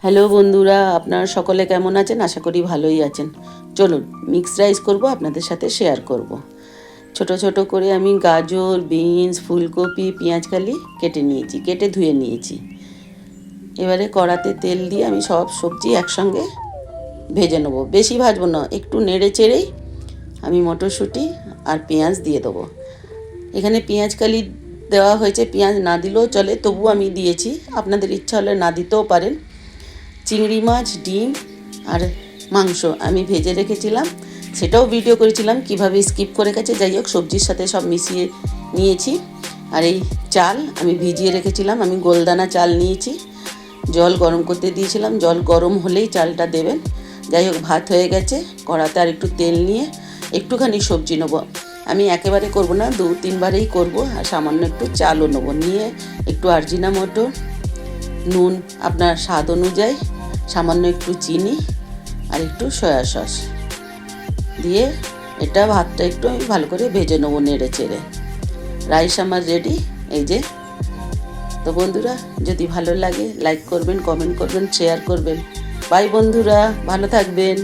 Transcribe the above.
Hello বন্ধুরা, আপনারা সকলে কেমন আছেন? আশা করি ভালোই আছেন। চলুন মিক্সড রাইস করব, আপনাদের সাথে শেয়ার করব। ছোট ছোট করে আমি গাজর, বিনস, ফুলকপি, পেঁয়াজকালি কেটে ধুয়ে নিয়েছি। এবারে কড়াতে তেল দিয়ে আমি সব সবজি একসঙ্গে ভেজে নেবো। বেশি ভাজবো না, একটু নেড়ে চেড়েই আমি মটরশুঁটি আর পেঁয়াজ দিয়ে দেবো। এখানে পেঁয়াজকালি দেওয়া হয়েছে, পেঁয়াজ না দিলেও চলে, তবু আমি দিয়েছি। আপনাদের ইচ্ছা হলে না দিতেও পারেন। চিংড়ি মাছ, ডিম আর মাংস আমি ভেজে রেখেছিলাম, সেটাও ভিডিও করেছিলাম, কিভাবে স্কিপ করে গেছে। যাই হোক, সবজির সাথে সব মিশিয়ে নিয়েছি। আর এই চাল আমি ভিজিয়ে রেখেছিলাম, আমি গোলদানা চাল নিয়েছি। জল গরম করতে দিয়েছিলাম, জল গরম হলেই চালটা দেবেন। যাই হোক, ভাত হয়ে গেছে। কড়াতে আর একটু তেল নিয়ে একটুখানি সবজি নেবো। আমি একেবারে করব না, 2-3বারেই করব। আর সামান্য একটু চালও নেবো, নিয়ে একটু আজিনামোটো, নুন আপনার স্বাদ অনুযায়ী, সামান্য একটু চিনি আর একটু সয়া সস দিয়ে ভাতটা একটু আমি ভালো করে ভেজে নেবো নেড়ে চেড়ে। রাইস আমার রেডি, এই যে। তো বন্ধুরা, যদি ভালো লাগে লাইক করবেন, কমেন্ট করবেন, শেয়ার করবেন। বাই বন্ধুরা, ভালো থাকবেন।